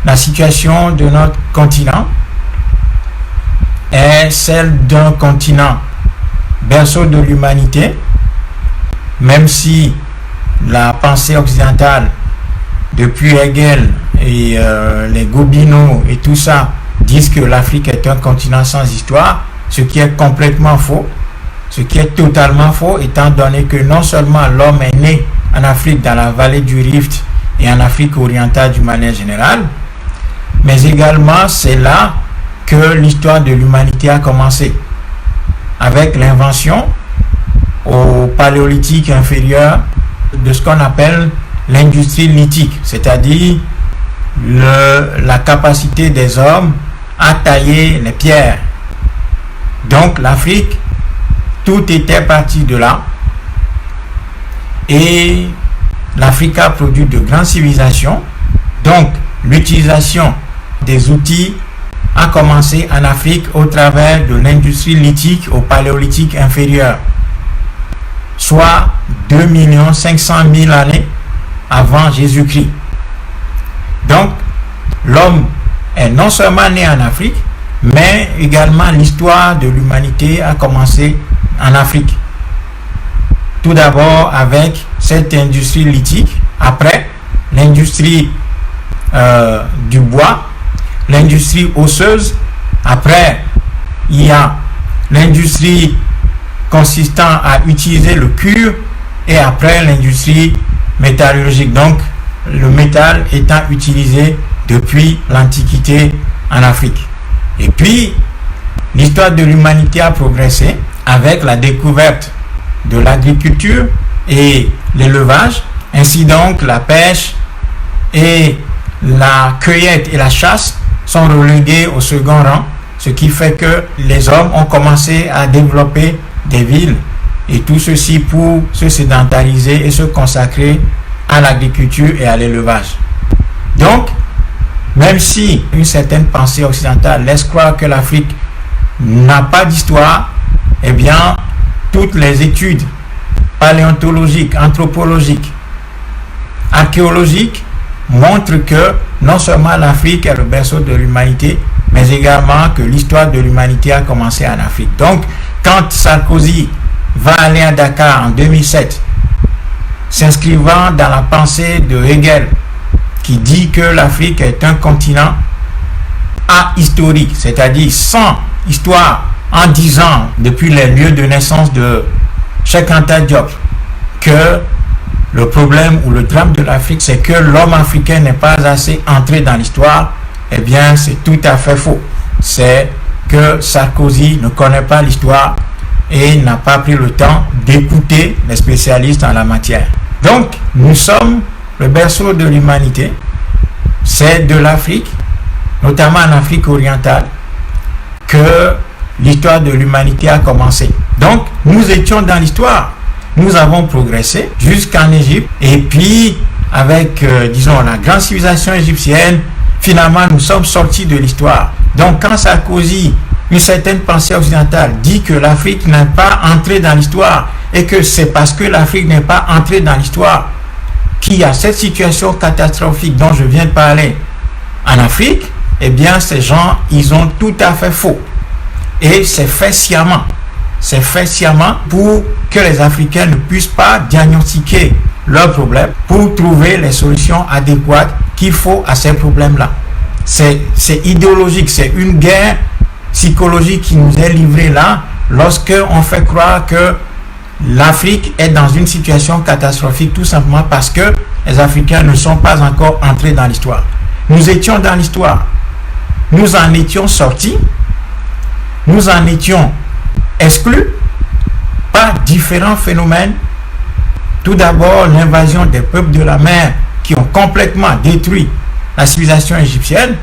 la situation de notre continent est celle d'un continent berceau de l'humanité, même si la pensée occidentale, depuis Hegel et les Gobineau et tout ça, disent que l'Afrique est un continent sans histoire, ce qui est complètement faux, ce qui est totalement faux, étant donné que non seulement l'homme est né en Afrique, dans la vallée du Rift et en Afrique orientale d'une manière générale, mais également c'est là que l'histoire de l'humanité a commencé, avec l'invention au paléolithique inférieur de ce qu'on appelle l'industrie lithique, c'est-à-dire la capacité des hommes à tailler les pierres. Donc l'Afrique, tout était parti de là, et l'Afrique a produit de grandes civilisations. Donc l'utilisation des outils a commencé en Afrique au travers de l'industrie lithique au paléolithique inférieur, soit 2 500 000 années avant Jésus-Christ. Donc l'homme est non seulement né en Afrique, mais également l'histoire de l'humanité a commencé en Afrique. Tout d'abord avec cette industrie lithique, après l'industrie du bois, l'industrie osseuse, après il y a l'industrie consistant à utiliser le cuir, et après l'industrie métallurgique, donc le métal étant utilisé depuis l'Antiquité en Afrique. Et puis l'histoire de l'humanité a progressé avec la découverte de l'agriculture et l'élevage. Ainsi donc la pêche et la cueillette et la chasse sont relégués au second rang, ce qui fait que les hommes ont commencé à développer des villes, et tout ceci pour se sédentariser et se consacrer à l'agriculture et à l'élevage. Donc, même si une certaine pensée occidentale laisse croire que l'Afrique n'a pas d'histoire, eh bien, toutes les études paléontologiques, anthropologiques, archéologiques montrent que non seulement l'Afrique est le berceau de l'humanité, mais également que l'histoire de l'humanité a commencé en Afrique. Donc, quand Sarkozy va aller à Dakar en 2007, s'inscrivant dans la pensée de Hegel, qui dit que l'Afrique est un continent ahistorique, c'est-à-dire sans histoire, en disant depuis les lieux de naissance de Cheikh Anta Diop que le problème ou le drame de l'Afrique, c'est que l'homme africain n'est pas assez entré dans l'histoire, eh bien c'est tout à fait faux. C'est que Sarkozy ne connaît pas l'histoire et n'a pas pris le temps d'écouter les spécialistes en la matière. Donc nous sommes le berceau de l'humanité, c'est de l'Afrique, notamment en Afrique orientale, que l'histoire de l'humanité a commencé. Donc nous étions dans l'histoire, nous avons progressé jusqu'en Égypte, et puis avec disons la grande civilisation égyptienne, finalement nous sommes sortis de l'histoire. Donc quand Sarkozy, une certaine pensée occidentale, dit que l'Afrique n'est pas entrée dans l'histoire, et que c'est parce que l'Afrique n'est pas entrée dans l'histoire qu'il y a cette situation catastrophique dont je viens de parler en Afrique, eh bien ces gens, ils ont tout à fait faux. Et c'est fait sciemment. C'est fait sciemment pour que les Africains ne puissent pas diagnostiquer leurs problèmes, pour trouver les solutions adéquates qu'il faut à ces problèmes-là. C'est idéologique, c'est une guerre psychologique qui nous est livrée là, lorsque on fait croire que l'Afrique est dans une situation catastrophique, tout simplement parce que les Africains ne sont pas encore entrés dans l'histoire. Nous étions dans l'histoire, nous en étions sortis, nous en étions exclus par différents phénomènes. Tout d'abord, l'invasion des peuples de la mer qui ont complètement détruit la civilisation égyptienne,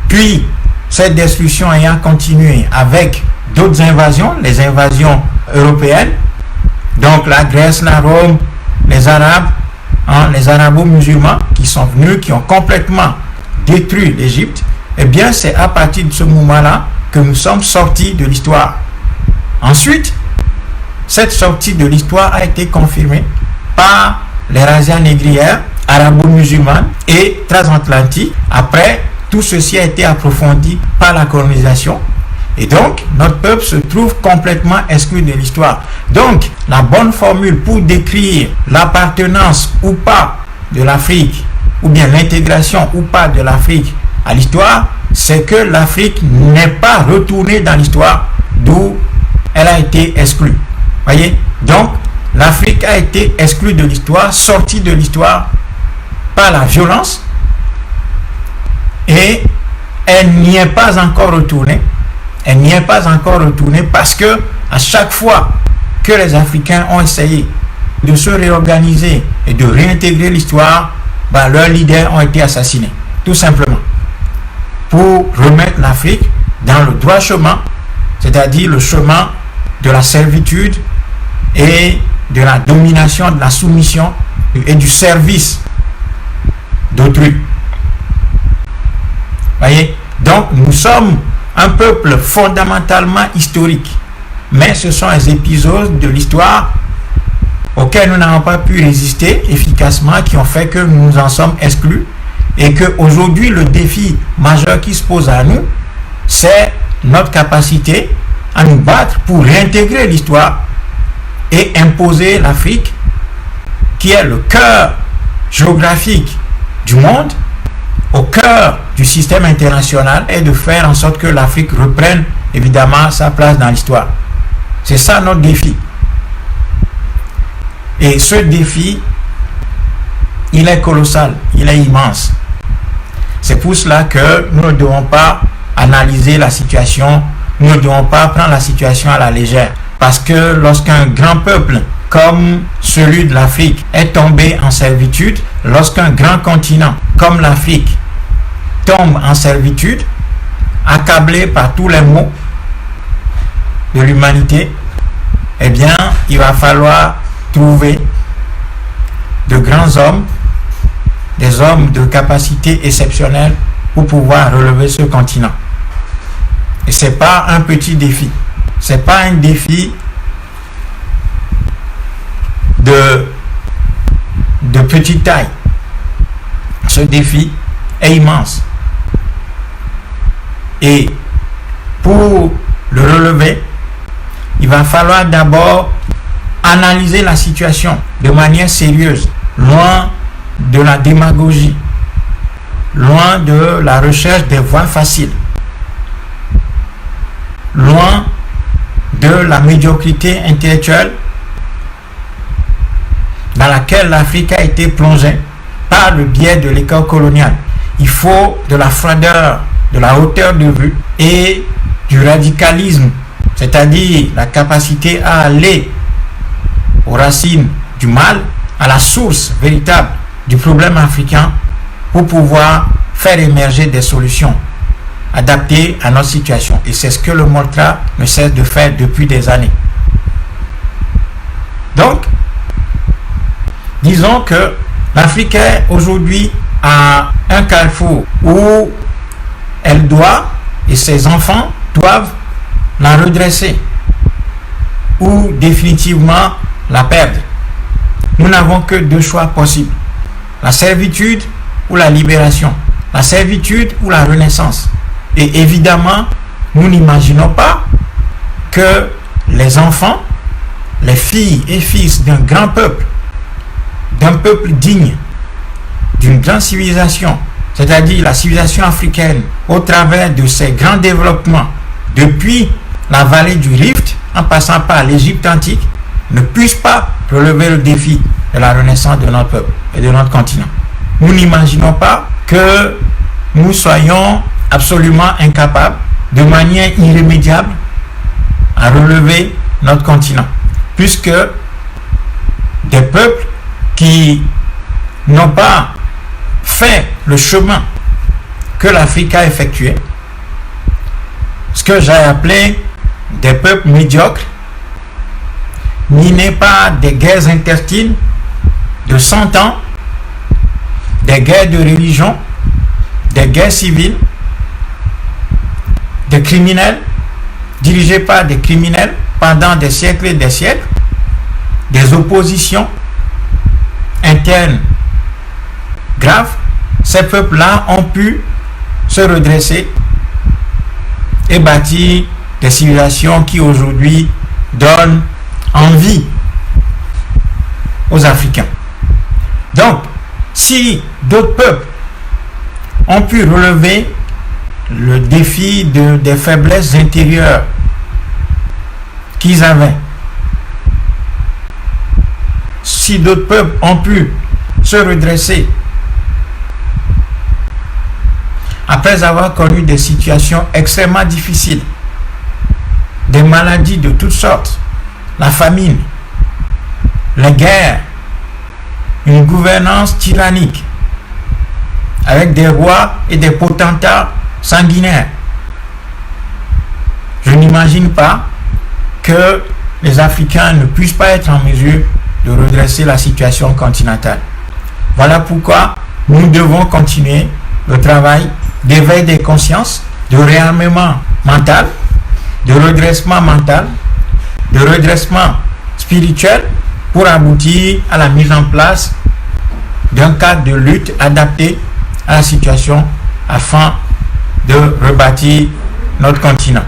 puis cette destruction ayant continué avec d'autres invasions, les invasions européennes, donc la Grèce, la Rome, les Arabes, les arabo-musulmans qui sont venus, qui ont complètement détruit l'Égypte. Eh bien, c'est à partir de ce moment-là que nous sommes sortis de l'histoire. Ensuite, cette sortie de l'histoire a été confirmée par les razzias négrières arabo-musulmane et transatlantique. Après, tout ceci a été approfondi par la colonisation. Et donc, notre peuple se trouve complètement exclu de l'histoire. Donc, la bonne formule pour décrire l'appartenance ou pas de l'Afrique, ou bien l'intégration ou pas de l'Afrique à l'histoire, c'est que l'Afrique n'est pas retournée dans l'histoire d'où elle a été exclue. Voyez? Donc, l'Afrique a été exclue de l'histoire, sortie de l'histoire par la violence, et elle n'y est pas encore retournée. Elle n'y est pas encore retournée parce que à chaque fois que les Africains ont essayé de se réorganiser et de réintégrer l'histoire, leurs leaders ont été assassinés, tout simplement, pour remettre l'Afrique dans le droit chemin, c'est-à-dire le chemin de la servitude et de la domination, de la soumission et du service d'autrui. Voyez? Donc, nous sommes un peuple fondamentalement historique, mais ce sont les épisodes de l'histoire auxquels nous n'avons pas pu résister efficacement qui ont fait que nous nous en sommes exclus, et qu'aujourd'hui le défi majeur qui se pose à nous, c'est notre capacité à nous battre pour réintégrer l'histoire et imposer l'Afrique, qui est le cœur géographique du monde, au cœur du système international, et de faire en sorte que l'Afrique reprenne évidemment sa place dans l'histoire. C'est ça notre défi. Et ce défi, il est colossal, il est immense. C'est pour cela que nous ne devons pas analyser la situation, nous ne devons pas prendre la situation à la légère. Parce que lorsqu'un grand peuple comme celui de l'Afrique est tombé en servitude, lorsqu'un grand continent comme l'Afrique tombe en servitude, accablé par tous les maux de l'humanité, eh bien, il va falloir trouver de grands hommes, des hommes de capacité exceptionnelle pour pouvoir relever ce continent. Et ce n'est pas un petit défi. Ce n'est pas un défi de petite taille. Ce défi est immense. Et pour le relever, il va falloir d'abord analyser la situation de manière sérieuse, loin de la démagogie, loin de la recherche des voies faciles, loin de la médiocrité intellectuelle dans laquelle l'Afrique a été plongée par le biais de l'école coloniale. Il faut de la froideur, de la hauteur de vue et du radicalisme, c'est-à-dire la capacité à aller aux racines du mal, à la source véritable du problème africain, pour pouvoir faire émerger des solutions adaptées à notre situation. Et c'est ce que le MOLTRA ne cesse de faire depuis des années. Donc, disons que l'Afrique est aujourd'hui à un carrefour où elle doit, et ses enfants doivent la redresser ou définitivement la perdre. Nous n'avons que deux choix possibles: la servitude ou la libération, la servitude ou la renaissance. Et évidemment, nous n'imaginons pas que les enfants, les filles et fils d'un grand peuple digne, d'une grande civilisation, c'est-à-dire la civilisation africaine, au travers de ses grands développements, depuis la vallée du Rift, en passant par l'Égypte antique, ne puissent pas relever le défi de la renaissance de notre peuple et de notre continent. Nous n'imaginons pas que nous soyons absolument incapables, de manière irrémédiable, à relever notre continent, puisque des peuples qui n'ont pas fait le chemin que l'Afrique a effectué, ce que j'ai appelé des peuples médiocres, minés par des guerres intestines de 100 ans, des guerres de religion, des guerres civiles, des criminels, dirigés par des criminels pendant des siècles et des siècles, des oppositions internes grave, ces peuples-là ont pu se redresser et bâtir des civilisations qui aujourd'hui donnent envie aux Africains. Donc, si d'autres peuples ont pu relever le défi des faiblesses intérieures qu'ils avaient, si d'autres peuples ont pu se redresser après avoir connu des situations extrêmement difficiles, des maladies de toutes sortes, la famine, les guerres, une gouvernance tyrannique, avec des rois et des potentats sanguinaires. Je n'imagine pas que les Africains ne puissent pas être en mesure de redresser la situation continentale. Voilà pourquoi nous devons continuer le travail d'éveil des consciences, de réarmement mental, de redressement mental, de redressement spirituel pour aboutir à la mise en place d'un cadre de lutte adapté à la situation afin de rebâtir notre continent.